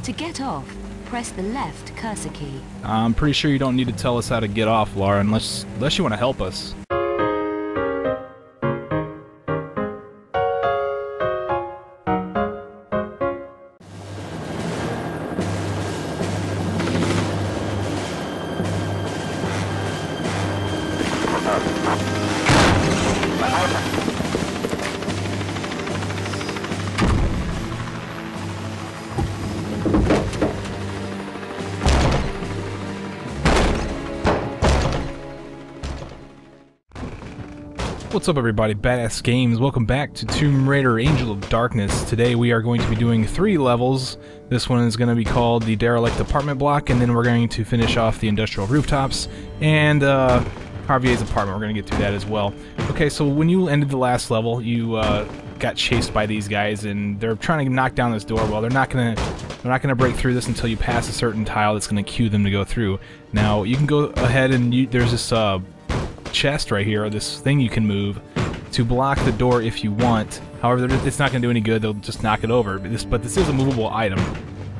To get off, press the left cursor key. I'm pretty sure you don't need to tell us how to get off, Laura, unless you want to help us. What's up, everybody? Badass Games. Welcome back to Tomb Raider Angel of Darkness. Today we are going to be doing 3 levels. This one is going to be called the Derelict apartment block, and then we're going to finish off the industrial rooftops and Carvier's apartment. We're going to get through that as well. Okay, so when you ended the last level, you got chased by these guys, and they're trying to knock down this door. Well, they're not gonna break through this until you pass a certain tile that's going to cue them to go through. Now you can go ahead and there's this chest right here, or this thing you can move to block the door if you want. However, it's not going to do any good. They'll just knock it over. But this is a movable item.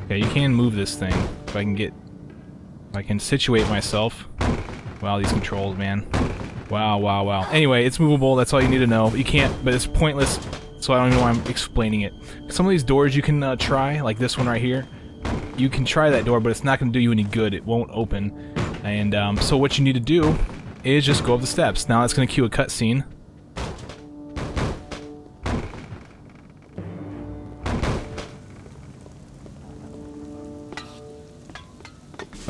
Okay, you can move this thing. If I can situate myself. Wow, these controls, man. Wow. Anyway, it's movable. That's all you need to know. You can't, but it's pointless, so I don't even know why I'm explaining it. Some of these doors you can try, like this one right here. You can try that door, but it's not going to do you any good. It won't open. And so what you need to do is just go up the steps. Now it's going to cue a cutscene.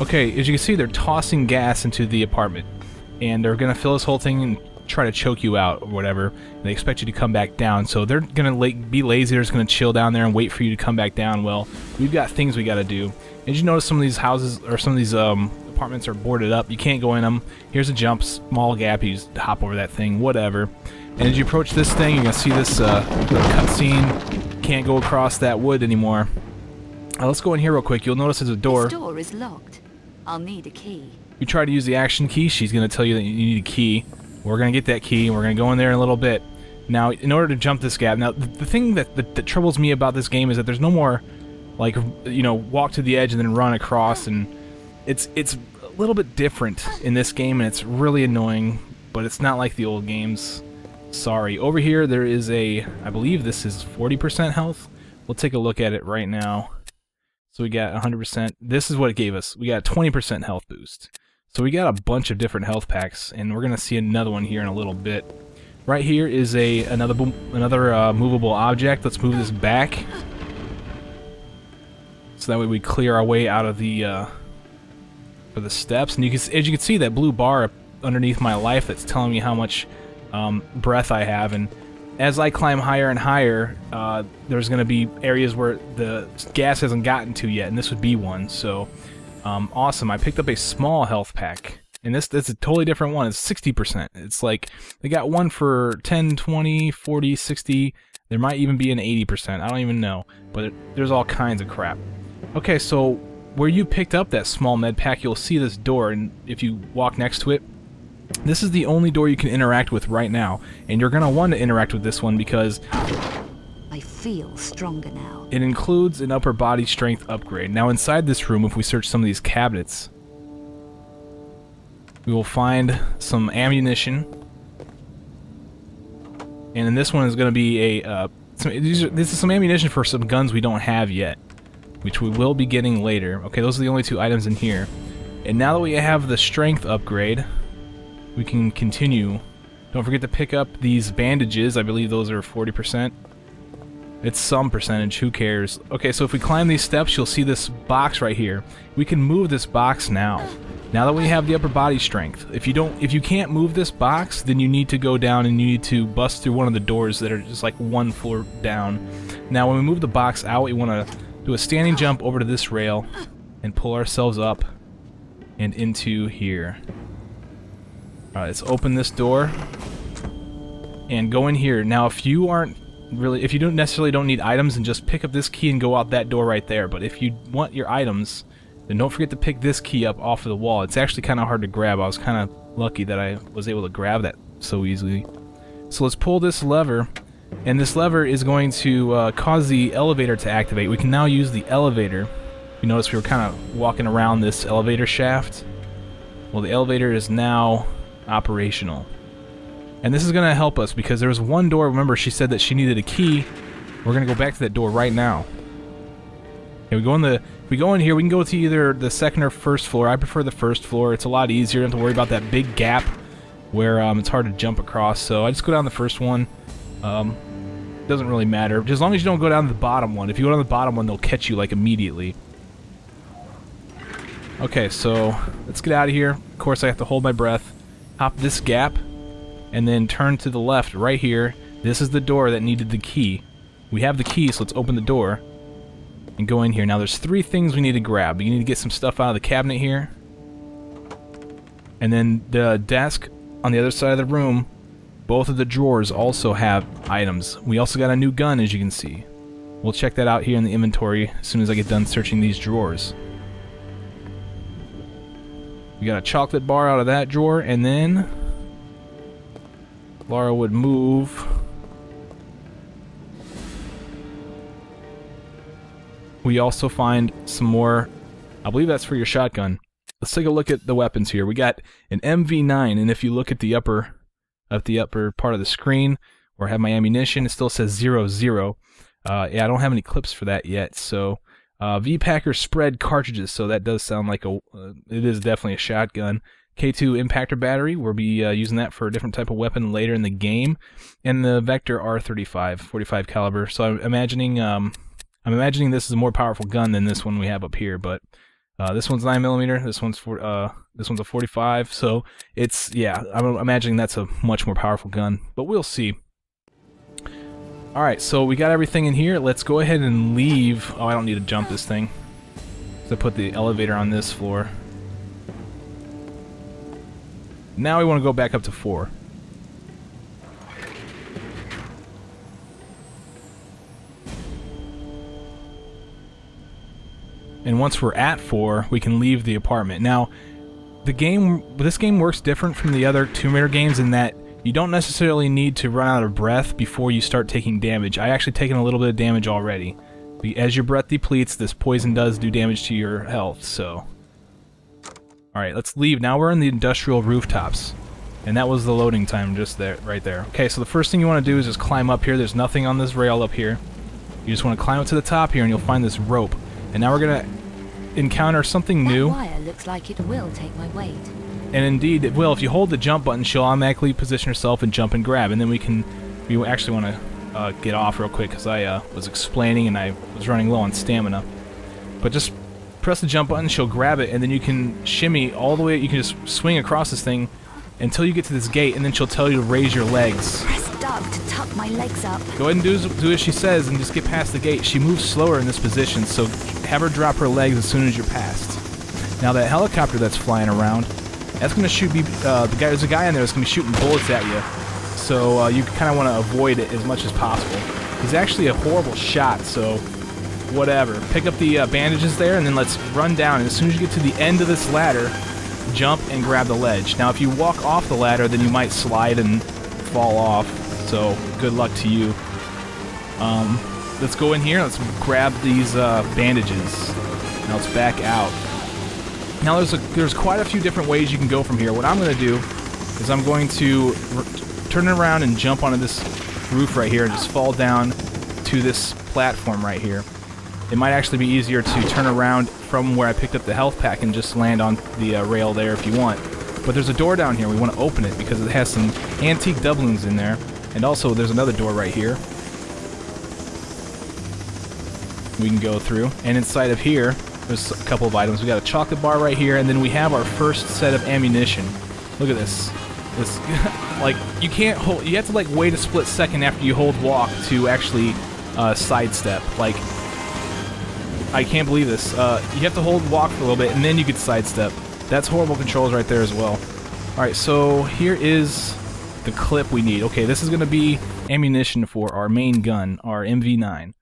Okay, as you can see, they're tossing gas into the apartment, and they're going to fill this whole thing and try to choke you out or whatever. And they expect you to come back down, so they're going to be lazy. They're just going to chill down there and wait for you to come back down. Well, we've got things we got to do. As you notice, some of these houses, or some of these apartments are boarded up. You can't go in them. Here's a jump, small gap. You just hop over that thing, whatever. And as you approach this thing, you're gonna see this cutscene. Can't go across that wood anymore. Let's go in here real quick. You'll notice there's a door. This door is locked. I'll need a key. You try to use the action key. She's gonna tell you that you need a key. We're gonna get that key, and we're gonna go in there in a little bit. Now, in order to jump this gap, now the thing that troubles me about this game is that there's no more, like, you know, walk to the edge and then run across, and it's a little bit different in this game, and it's really annoying, but it's not like the old games. Sorry. Over here there is I believe this is 40% health. We'll take a look at it right now. So we got 100%. This is what it gave us. We got 20% health boost. So we got a bunch of different health packs, and we're gonna see another one here in a little bit. Right here is another movable object. Let's move this back, so that way we clear our way out of the for the steps. And as you can see, that blue bar underneath my life that's telling me how much breath I have. And as I climb higher and higher, there's going to be areas where the gas hasn't gotten to yet, and this would be one. So awesome. I picked up a small health pack, and this is a totally different one. It's 60%. It's like they got one for 10, 20, 40, 60. There might even be an 80%. I don't even know, but there's all kinds of crap. Okay, so where you picked up that small med pack, you'll see this door, and if you walk next to it, this is the only door you can interact with right now, and you're going to want to interact with this one because I feel stronger now. It includes an upper body strength upgrade. Now inside this room, if we search some of these cabinets, we will find some ammunition, and in this one is going to be this is some ammunition for some guns we don't have yet, which we will be getting later. Okay, those are the only 2 items in here. And now that we have the strength upgrade, we can continue. Don't forget to pick up these bandages. I believe those are 40%. It's some percentage, who cares? Okay, so if we climb these steps, you'll see this box right here. We can move this box now. Now that we have the upper body strength. If you can't move this box, then you need to go down and you need to bust through one of the doors that are just like 1 floor down. Now when we move the box out, we want to do a standing jump over to this rail and pull ourselves up and into here. Alright, let's open this door and go in here. Now if you don't necessarily need items, and just pick up this key and go out that door right there. But if you want your items, then don't forget to pick this key up off of the wall. It's actually kind of hard to grab. I was kind of lucky that I was able to grab that so easily. So let's pull this lever, and this lever is going to cause the elevator to activate. We can now use the elevator You notice we were kind of walking around this elevator shaft. Well, the elevator is now operational. And this is going to help us because there was one door, remember she said that she needed a key. We're going to go back to that door right now. Okay, we go in here, we can go to either the second or first floor. I prefer the first floor. It's a lot easier. You don't have to worry about that big gap where it's hard to jump across. So I just go down the first one. Doesn't really matter. As long as you don't go down to the bottom one. If you go down the bottom one, they'll catch you like immediately. Okay, so let's get out of here. Of course, I have to hold my breath. Hop this gap, and then turn to the left right here. This is the door that needed the key. We have the key, so let's open the door and go in here. Now, there's 3 things we need to grab. You need to get some stuff out of the cabinet here. And then the desk on the other side of the room, both of the drawers also have items. We also got a new gun, as you can see. We'll check that out here in the inventory as soon as I get done searching these drawers. We got a chocolate bar out of that drawer, and then Laura would move. We also find some more. I believe that's for your shotgun. Let's take a look at the weapons here. We got an MV9, and if you look at the upper part of the screen, where I have my ammunition, it still says 00. Yeah, I don't have any clips for that yet. So V-Packer spread cartridges. So that does sound like it is definitely a shotgun. K2 impactor battery. We'll be using that for a different type of weapon later in the game, and the Vector R35 45 caliber. So I'm imagining this is a more powerful gun than this one we have up here, but this one's 9mm, this one's a 45, so it's, yeah, I'm imagining that's a much more powerful gun, but we'll see. Alright, so we got everything in here. Let's go ahead and leave. Oh, I don't need to jump this thing. So I put the elevator on this floor. Now we want to go back up to 4. And once we're at 4, we can leave the apartment. Now, this game works different from the other Tomb Raider games in that you don't necessarily need to run out of breath before you start taking damage. I actually taken a little bit of damage already. As your breath depletes, this poison does do damage to your health, so... Alright, let's leave. Now we're in the industrial rooftops. And that was the loading time just there, right there. Okay, so the first thing you want to do is just climb up here. There's nothing on this rail up here. You just want to climb up to the top here and you'll find this rope. And now we're going to encounter something new. That wire looks like it will take my weight. And indeed it will. If you hold the jump button, she'll automatically position herself and jump and grab. And then we actually want to get off real quick because I was explaining and I was running low on stamina. But just press the jump button, she'll grab it, and then you can shimmy all the way. You can just swing across this thing until you get to this gate, and then she'll tell you to raise your legs. Press Doug to tuck my legs up. Go ahead and do as she says and just get past the gate. She moves slower in this position, so have her drop her legs as soon as you're past. Now that helicopter that's flying around, that's going to shoot there's a guy in there that's going to be shooting bullets at you. So you kind of want to avoid it as much as possible. He's actually a horrible shot, so whatever. Pick up the bandages there, and then let's run down. And as soon as you get to the end of this ladder, jump and grab the ledge. Now, if you walk off the ladder, then you might slide and fall off. So good luck to you. Let's go in here. Let's grab these bandages. Now let's back out. Now there's quite a few different ways you can go from here. What I'm going to do is I'm going to turn around and jump onto this roof right here and just fall down to this platform right here. It might actually be easier to turn around from where I picked up the health pack and just land on the rail there if you want. But there's a door down here. We want to open it because it has some antique doubloons in there. And also there's another door right here we can go through. And inside of here, there's a couple of items. We got a chocolate bar right here, and then we have our first set of ammunition. Look at this. Like, you can't hold, you have to like wait a split second after you hold walk to actually sidestep. Like, I can't believe this. You have to hold walk for a little bit, and then you can sidestep. That's horrible controls right there as well. Alright, so here is the clip we need. Okay, this is going to be ammunition for our main gun, our MV9.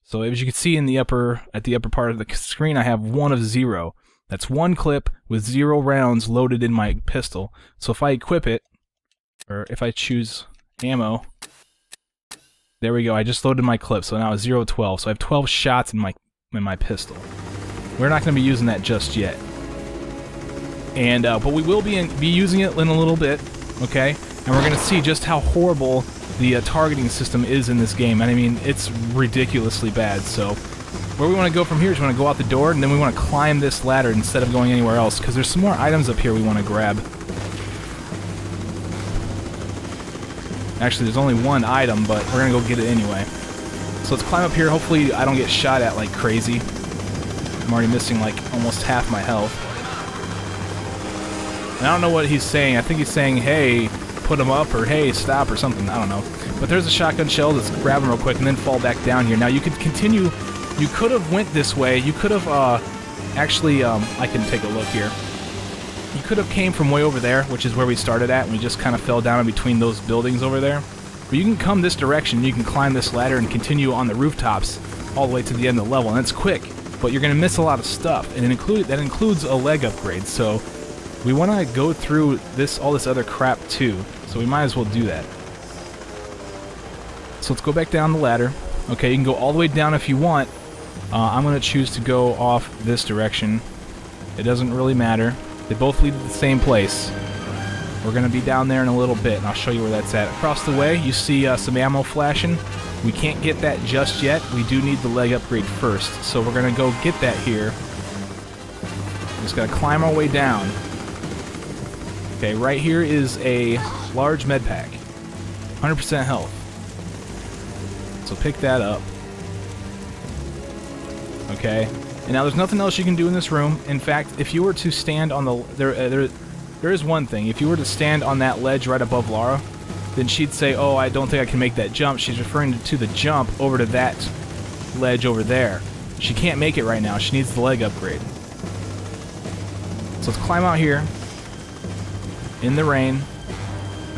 So as you can see in the at the upper part of the screen, I have 1 of 0. That's 1 clip with 0 rounds loaded in my pistol. So if I equip it, or if I choose ammo, there we go. I just loaded my clip, so now it's 0 of 12. So I have 12 shots in my pistol. We're not going to be using that just yet. And but we will be using it in a little bit, okay? And we're going to see just how horrible the targeting system is in this game. And I mean, it's ridiculously bad. So where we want to go from here is we want to go out the door, and then we want to climb this ladder instead of going anywhere else, because there's some more items up here we want to grab. Actually, there's only one item, but we're going to go get it anyway. So let's climb up here. Hopefully I don't get shot at like crazy. I'm already missing like almost half my health. And I don't know what he's saying. I think he's saying, hey, put him up, or hey, stop, or something. I don't know. But there's a shotgun shell. Let's grab him real quick and then fall back down here. Now you could continue. You could have went this way. You could have actually, I can take a look here. You could have came from way over there, which is where we started at, and we just kind of fell down in between those buildings over there. But you can come this direction. You can climb this ladder and continue on the rooftops all the way to the end of the level, and it's quick. But you're going to miss a lot of stuff, and that includes a leg upgrade. So we want to go through all this other crap too. So we might as well do that. So let's go back down the ladder. Okay, you can go all the way down if you want. I'm going to choose to go off this direction. It doesn't really matter. They both lead to the same place. We're going to be down there in a little bit, and I'll show you where that's at. Across the way, you see some ammo flashing. We can't get that just yet. We do need the leg upgrade first, so we're going to go get that here. Just got to climb our way down. Okay, right here is a large med pack. 100% health. So pick that up. Okay. And now there's nothing else you can do in this room. In fact, if you were to stand on the... There is one thing. If you were to stand on that ledge right above Lara, then she'd say, oh, I don't think I can make that jump. She's referring to the jump over to that ledge over there. She can't make it right now. She needs the leg upgrade. So let's climb out here in the rain.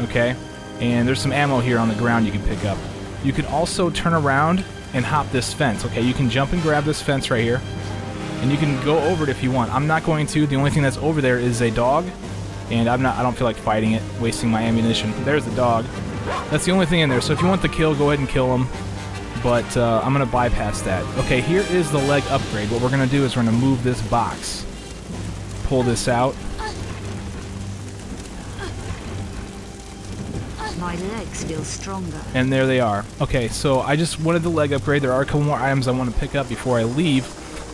Okay. And there's some ammo here on the ground you can pick up. You can also turn around and hop this fence. Okay, you can jump and grab this fence right here. And you can go over it if you want. I'm not going to. The only thing that's over there is a dog. And I don't feel like fighting it, wasting my ammunition. There's the dog. That's the only thing in there. So if you want the kill, go ahead and kill him. But I'm going to bypass that. Okay, here is the leg upgrade. What we're going to do is we're going to move this box. Pull this out. My legs feel stronger. And there they are. Okay, so I just wanted the leg upgrade. There are a couple more items I want to pick up before I leave.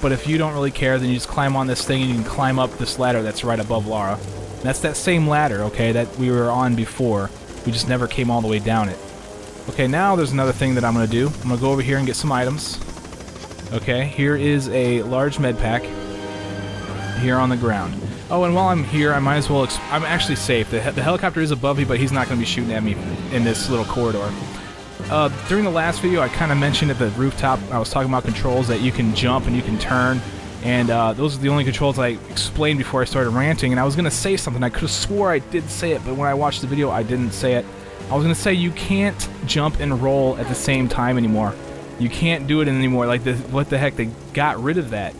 But if you don't really care, then you just climb on this thing and you can climb up this ladder that's right above Lara. And that's that same ladder, okay, that we were on before. We just never came all the way down it. Okay, now there's another thing that I'm going to do. I'm going to go over here and get some items. Okay, here is a large med pack here on the ground. Oh, and while I'm here, I might as well... I'm actually safe. The helicopter is above me, but he's not going to be shooting at me in this little corridor. During the last video, I kind of mentioned at the rooftop, I was talking about controls that you can jump and you can turn. And those are the only controls I explained before I started ranting. And I was going to say something. I could have swore I did say it, but when I watched the video, I didn't say it. I was going to say you can't jump and roll at the same time anymore. You can't do it anymore. Like, what the heck? They got rid of that.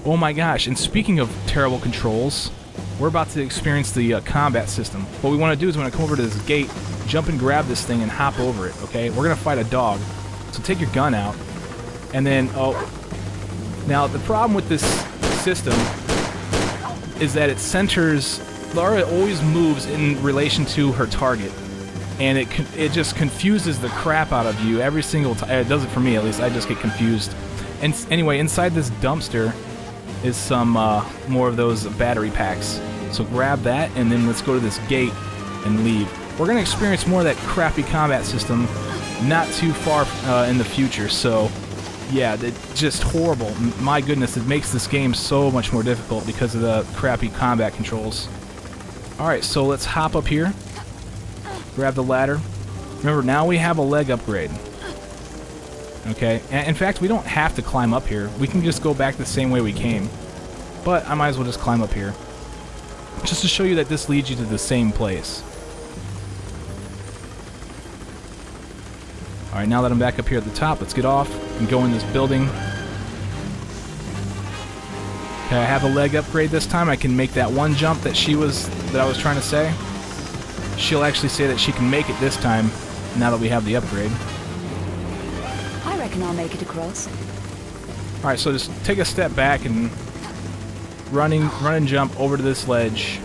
Oh my gosh. And speaking of terrible controls, we're about to experience the combat system. What we want to do is when I come over to this gate, jump and grab this thing and hop over it, okay? We're going to fight a dog. So take your gun out. And then, oh... Now, the problem with this system is that it centers... Lara always moves in relation to her target. And it just confuses the crap out of you every single time. It does it for me, at least. I just get confused. And anyway, inside this dumpster is some more of those battery packs. So grab that, and then let's go to this gate and leave. We're going to experience more of that crappy combat system not too far in the future, so yeah, it's just horrible. My goodness, it makes this game so much more difficult because of the crappy combat controls. Alright, so let's hop up here, grab the ladder. Remember, now we have a leg upgrade. Okay, and in fact, we don't have to climb up here. We can just go back the same way we came. But I might as well just climb up here, just to show you that this leads you to the same place. Alright, now that I'm back up here at the top, let's get off and go in this building. Okay, I have a leg upgrade this time. I can make that one jump that I was trying to say. She'll actually say that she can make it this time, now that we have the upgrade. I reckon I'll make it across. Alright, so just take a step back and run and jump over to this ledge.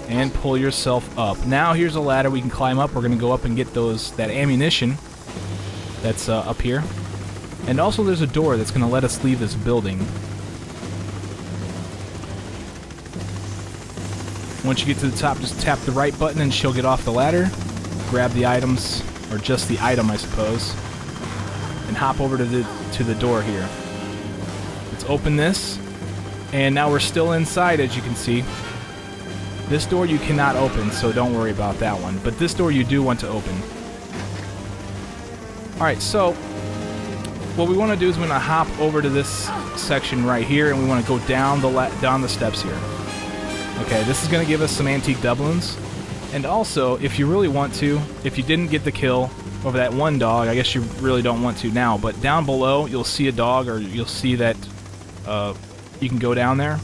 And pull yourself up. Now here's a ladder we can climb up. We're going to go up and get that ammunition that's up here. And also there's a door that's going to let us leave this building. Once you get to the top, just tap the right button and she'll get off the ladder. Grab the items, or just the item I suppose. And hop over to the door here. Let's open this. And now we're still inside, as you can see. This door you cannot open, so don't worry about that one. But this door you do want to open. Alright, so what we want to do is we're going to hop over to this section right here, and we want to go down the steps here. Okay, this is going to give us some antique doubloons. And also, if you really want to, if you didn't get the kill over that one dog, I guess you really don't want to now, but down below you'll see a dog, or you'll see that you can go down there.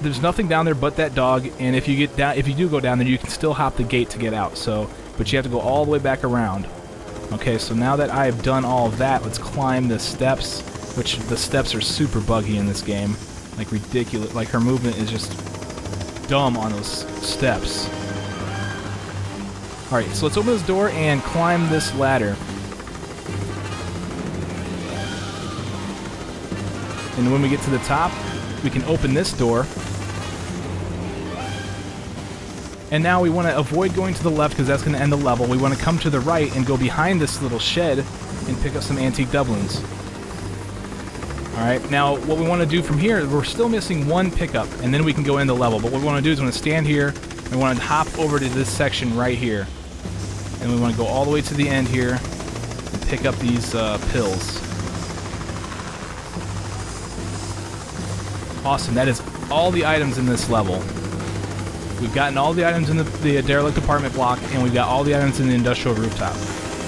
There's nothing down there but that dog, and if you do go down there, you can still hop the gate to get out. So, but you have to go all the way back around. Okay, so now that I have done all of that, let's climb the steps, which the steps are super buggy in this game, like ridiculous. Like her movement is just dumb on those steps. All right, so let's open this door and climb this ladder. And when we get to the top, we can open this door. And now we want to avoid going to the left because that's going to end the level. We want to come to the right and go behind this little shed and pick up some antique doubloons. Alright, now what we want to do from here, we're still missing one pickup, and then we can go in the level. But what we want to do is we want to stand here, and we want to hop over to this section right here. And we want to go all the way to the end here and pick up these pills. Awesome, that is all the items in this level. We've gotten all the items in the Derelict apartment block, and we've got all the items in the industrial rooftop.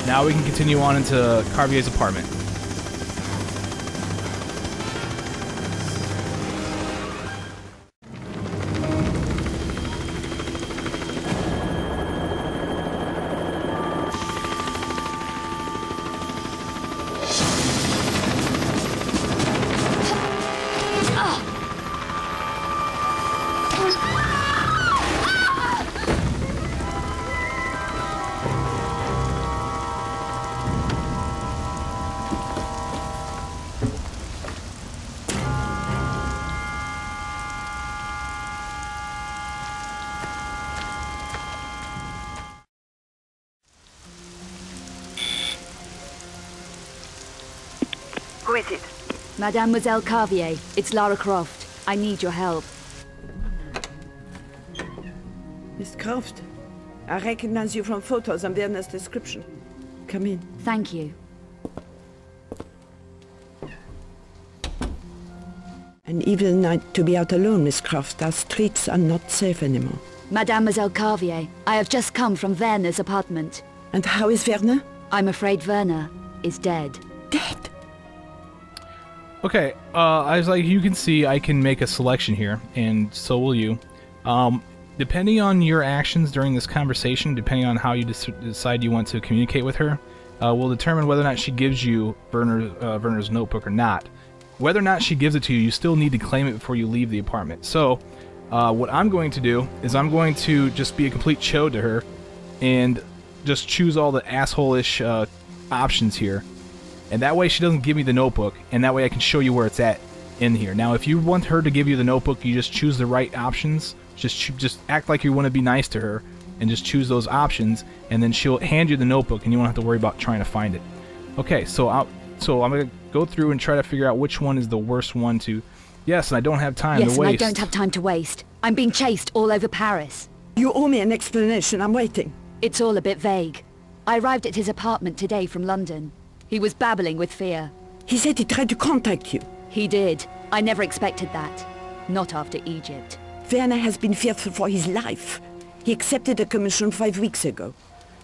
Now we can continue on into Carvier's apartment. Who is it? Mademoiselle Carvier, it's Lara Croft. I need your help. Miss Croft, I recognize you from photos and Werner's description. Come in. Thank you. An evil night to be out alone, Miss Croft. Our streets are not safe anymore. Mademoiselle Carvier, I have just come from Werner's apartment. And how is Werner? I'm afraid Werner is dead. Dead? Okay, as like you can see, I can make a selection here, and so will you. Depending on your actions during this conversation, depending on how you decide you want to communicate with her, will determine whether or not she gives you Werner's notebook or not. Whether or not she gives it to you, you still need to claim it before you leave the apartment. So, what I'm going to do is I'm going to just be a complete chode to her, and just choose all the asshole-ish options here. And that way she doesn't give me the notebook, and that way I can show you where it's at in here. Now, if you want her to give you the notebook, you just choose the right options. Just act like you want to be nice to her, and just choose those options, and then she'll hand you the notebook, and you won't have to worry about trying to find it. Okay, so I'm going to go through and try to figure out which one is the worst one to... Yes, and I don't have time to waste. Yes, and I don't have time to waste. I'm being chased all over Paris. You owe me an explanation. I'm waiting. It's all a bit vague. I arrived at his apartment today from London. He was babbling with fear. He said he tried to contact you. He did. I never expected that. Not after Egypt. Werner has been fearful for his life. He accepted a commission 5 weeks ago.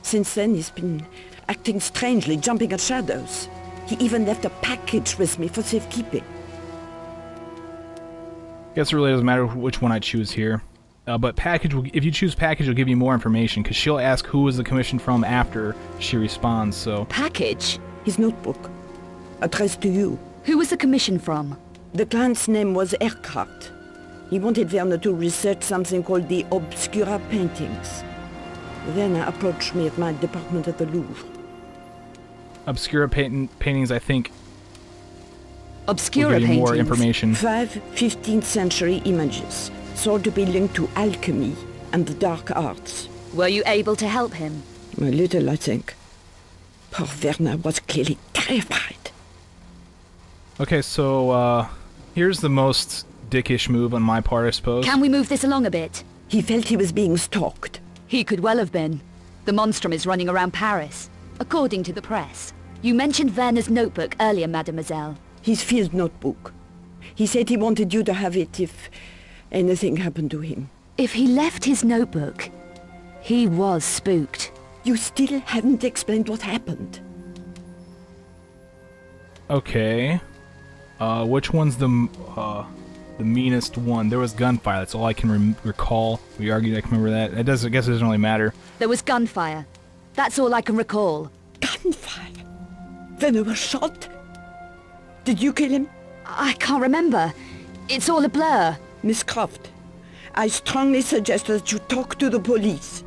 Since then, he's been acting strangely, jumping at shadows. He even left a package with me for safekeeping. Guess it really doesn't matter which one I choose here. But package, if you choose package, it'll give you more information, because she'll ask who was the commission from after she responds, so... Package? His notebook, addressed to you. Who was the commission from? The client's name was Eckhart. He wanted Werner to research something called the Obscura paintings. Werner approached me at my department at the Louvre. Obscura paintings, I think. Obscura We'll give you paintings? more information. 5 15th century images, thought to be linked to alchemy and the dark arts. Were you able to help him? A little, I think. Poor Werner was clearly terrified. Okay, so, here's the most dickish move on my part, I suppose. Can we move this along a bit? He felt he was being stalked. He could well have been. The monstrum is running around Paris, according to the press. You mentioned Werner's notebook earlier, mademoiselle. His field notebook. He said he wanted you to have it if anything happened to him. If he left his notebook, he was spooked. You still haven't explained what happened. Okay. Which one's the meanest one? There was gunfire. That's all I can recall. We argued I can remember that. I guess it doesn't really matter. There was gunfire. That's all I can recall. Gunfire? Werner was shot? Did you kill him? I can't remember. It's all a blur. Miss Croft, I strongly suggest that you talk to the police.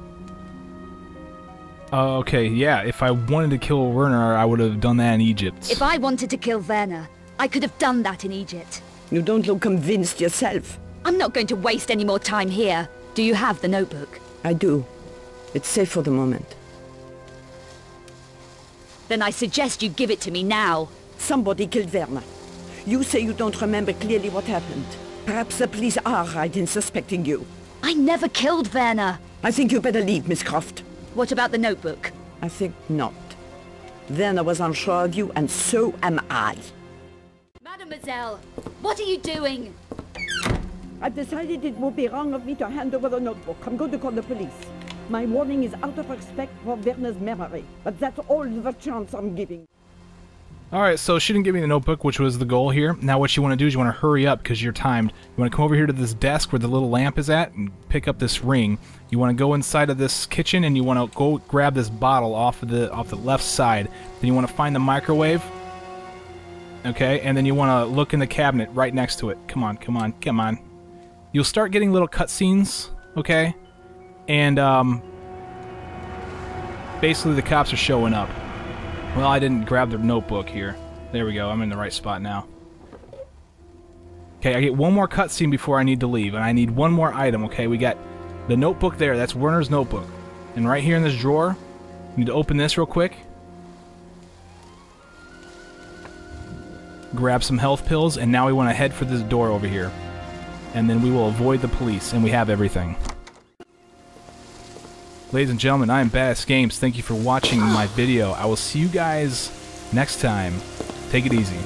Okay, yeah, if I wanted to kill Werner, I would have done that in Egypt. If I wanted to kill Werner, I could have done that in Egypt. You don't look convinced yourself. I'm not going to waste any more time here. Do you have the notebook? I do. It's safe for the moment. Then I suggest you give it to me now. Somebody killed Werner. You say you don't remember clearly what happened. Perhaps the police are right in suspecting you. I never killed Werner. I think you better leave, Miss Croft. What about the notebook? I think not. Werner was unsure of you, and so am I. Mademoiselle, what are you doing? I've decided it would be wrong of me to hand over the notebook. I'm going to call the police. My warning is out of respect for Werner's memory, but that's all the chance I'm giving. Alright, so she didn't give me the notebook, which was the goal here. Now what you want to do is you want to hurry up because you're timed. You want to come over here to this desk where the little lamp is at and pick up this ring. You want to go inside of this kitchen and you want to go grab this bottle off the left side. Then you want to find the microwave. Okay, and then you want to look in the cabinet right next to it. Come on, come on, come on. You'll start getting little cutscenes, okay? And basically the cops are showing up. Well, I didn't grab the notebook here. There we go, I'm in the right spot now. Okay, I get one more cutscene before I need to leave, and I need one more item, okay? We got the notebook there, that's Werner's notebook. And right here in this drawer, I need to open this real quick. Grab some health pills, and now we want to head for this door over here. And then we will avoid the police, and we have everything. Ladies and gentlemen, I am Badass Games. Thank you for watching my video. I will see you guys next time. Take it easy.